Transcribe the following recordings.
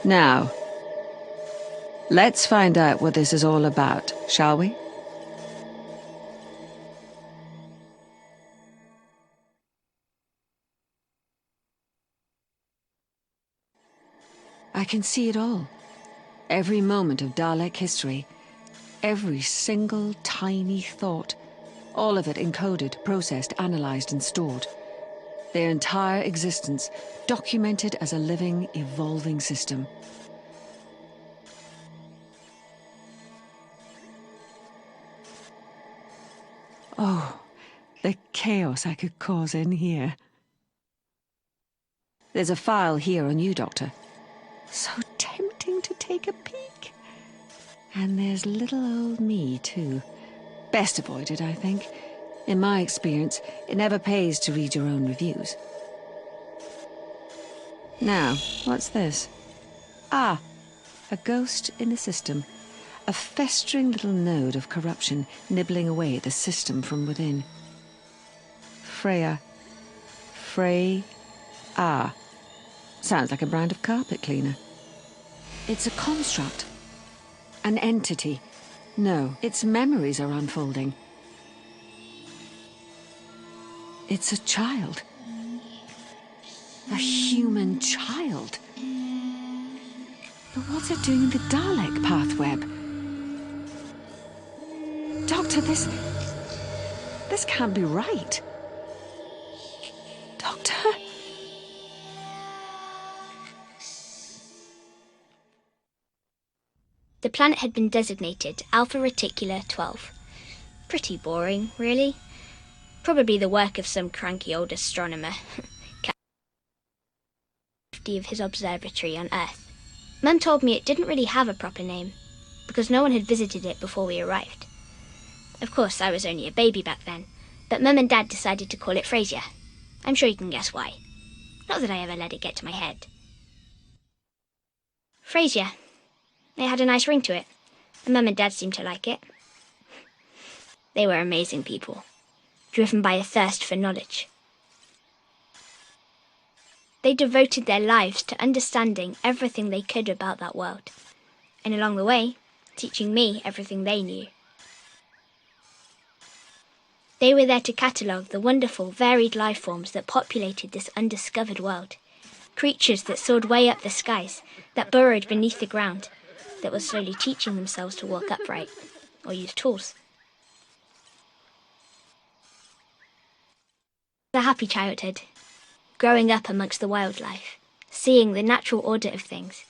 Now, let's find out what this is all about, shall we? I can see it all. Every moment of Dalek history. Every single tiny thought. All of it encoded, processed, analyzed, and stored. Their entire existence documented as a living, evolving system. Oh, the chaos I could cause in here. There's a file here on you, Doctor. So tempting to take a peek. And there's little old me, too. Best avoided, I think. In my experience, it never pays to read your own reviews. Now, what's this? Ah, a ghost in the system. A festering little node of corruption nibbling away at the system from within. Freya. Frey-ah. Sounds like a brand of carpet cleaner. It's a construct. An entity. No, its memories are unfolding. It's a child. A human child. But what's it doing in the Dalek pathweb? Doctor, this can't be right. Doctor? The planet had been designated Alpha Reticula 12. Pretty boring, really. Probably the work of some cranky old astronomer. Of his observatory on Earth. Mum told me it didn't really have a proper name, because no one had visited it before we arrived. Of course, I was only a baby back then, but Mum and Dad decided to call it Frasier. I'm sure you can guess why. Not that I ever let it get to my head. Frasier. It had a nice ring to it, and Mum and Dad seemed to like it. They were amazing people, driven by a thirst for knowledge. They devoted their lives to understanding everything they could about that world, and along the way, teaching me everything they knew. They were there to catalogue the wonderful, varied life forms that populated this undiscovered world. Creatures that soared way up the skies, that burrowed beneath the ground, that were slowly teaching themselves to walk upright, or use tools. A happy childhood, growing up amongst the wildlife, seeing the natural order of things,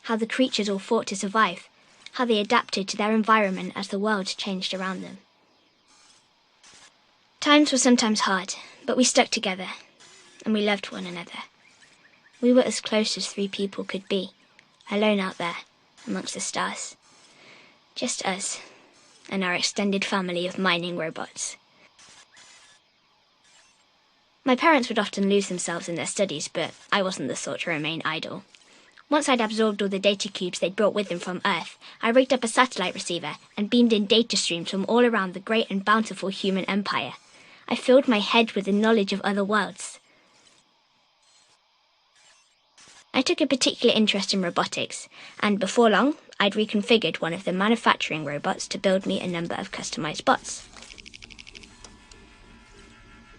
how the creatures all fought to survive, how they adapted to their environment as the world changed around them. Times were sometimes hard, but we stuck together, and we loved one another. We were as close as three people could be, alone out there, amongst the stars. Just us, and our extended family of mining robots. My parents would often lose themselves in their studies, but I wasn't the sort to remain idle. Once I'd absorbed all the data cubes they'd brought with them from Earth, I rigged up a satellite receiver and beamed in data streams from all around the great and bountiful human empire. I filled my head with the knowledge of other worlds. I took a particular interest in robotics, and before long, I'd reconfigured one of the manufacturing robots to build me a number of customized bots.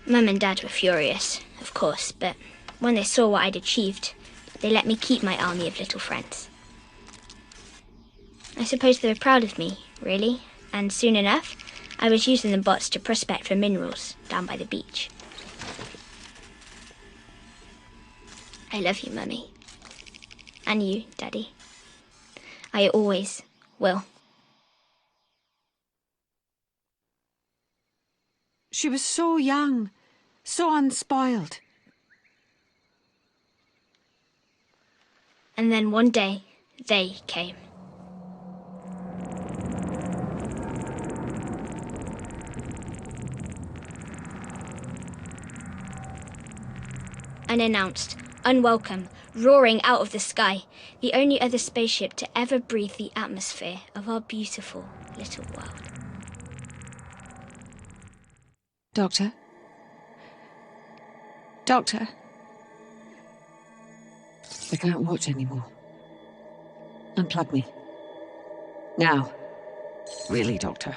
Mum and Dad were furious, of course, but when they saw what I'd achieved, they let me keep my army of little friends. I suppose they were proud of me, really, and soon enough, I was using the bots to prospect for minerals down by the beach. I love you, Mummy. And you, Daddy. I always will. She was so young, so unspoiled. And then one day, they came. Unannounced, unwelcome, roaring out of the sky, the only other spaceship to ever breathe the atmosphere of our beautiful little world. Doctor? Doctor? I can't watch anymore. Unplug me. Now. Really, Doctor.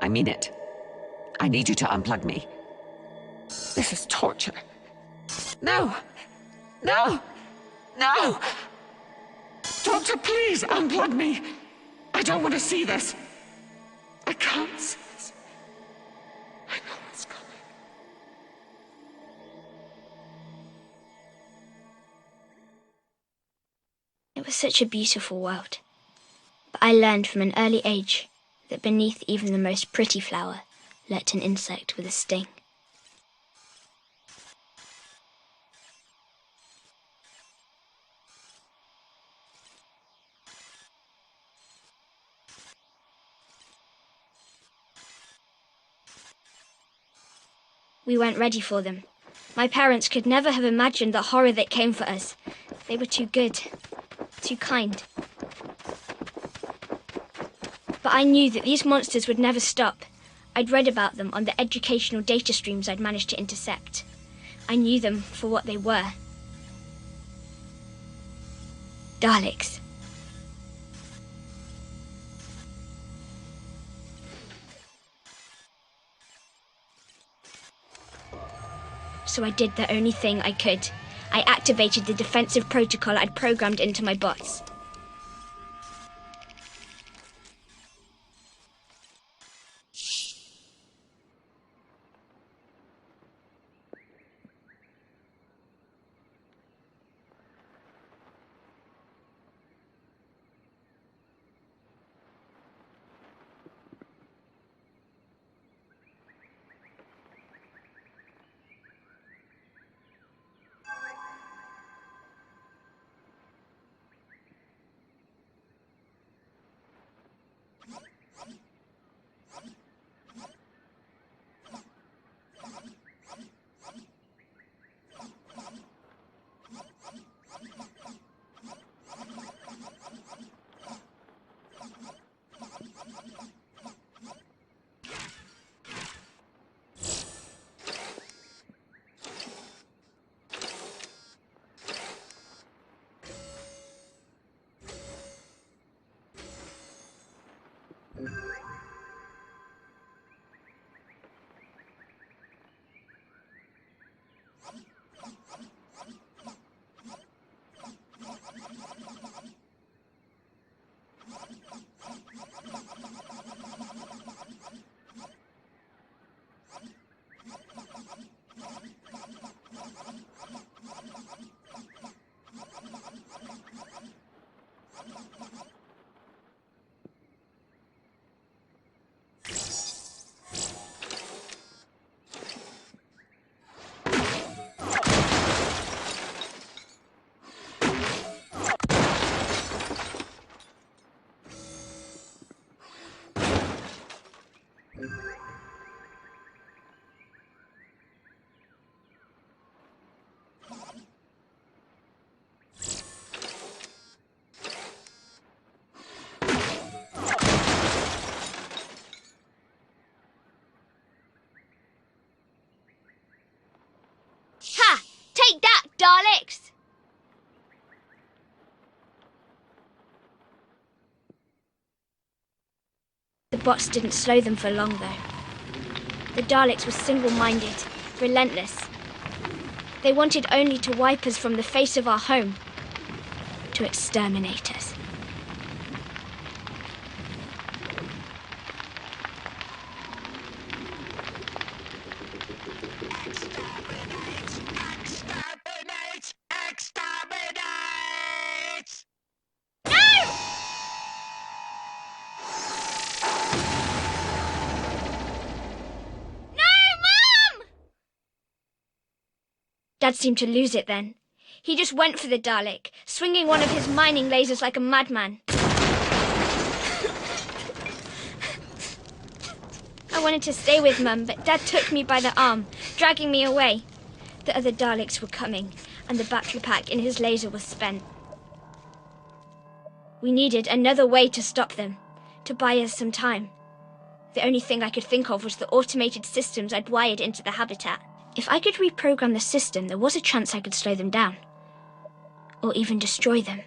I mean it. I need you to unplug me. This is torture. No! No! No! Doctor, please unplug me! I don't want to see this. I can't see this. I know what's coming. It was such a beautiful world. But I learned from an early age that beneath even the most pretty flower lurked an insect with a sting. We weren't ready for them. My parents could never have imagined the horror that came for us. They were too good, too kind. But I knew that these monsters would never stop. I'd read about them on the educational data streams I'd managed to intercept. I knew them for what they were. Daleks. So I did the only thing I could. I activated the defensive protocol I'd programmed into my bots. Ha! Take that, Daleks! The bots didn't slow them for long, though. The Daleks were single-minded, relentless. They wanted only to wipe us from the face of our home, to exterminate us. Dad seemed to lose it then. He just went for the Dalek, swinging one of his mining lasers like a madman. I wanted to stay with Mum, but Dad took me by the arm, dragging me away. The other Daleks were coming, and the battery pack in his laser was spent. We needed another way to stop them, to buy us some time. The only thing I could think of was the automated systems I'd wired into the habitat. If I could reprogram the system, there was a chance I could slow them down. Or even destroy them.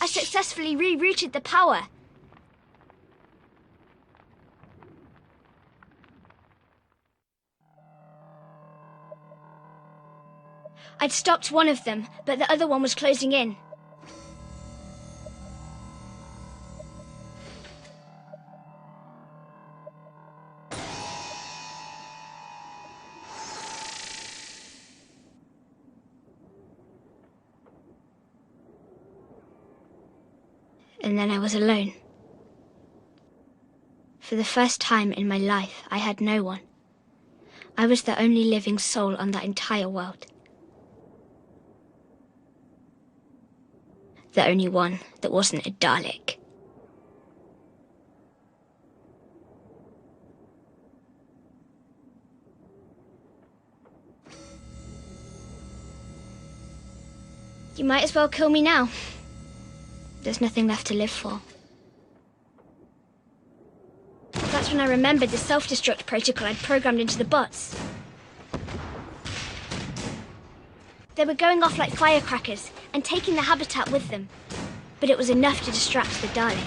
successfully rerouted the power. I'd stopped one of them, but the other one was closing in. And then I was alone. For the first time in my life, I had no one. I was the only living soul on that entire world. The only one that wasn't a Dalek. You might as well kill me now. There's nothing left to live for. That's when I remembered the self-destruct protocol I'd programmed into the bots. They were going off like firecrackers and taking the habitat with them. But it was enough to distract the Dalek.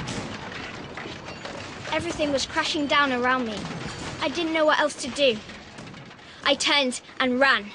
Everything was crashing down around me. I didn't know what else to do. I turned and ran.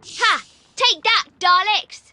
Ha! Take that, Daleks!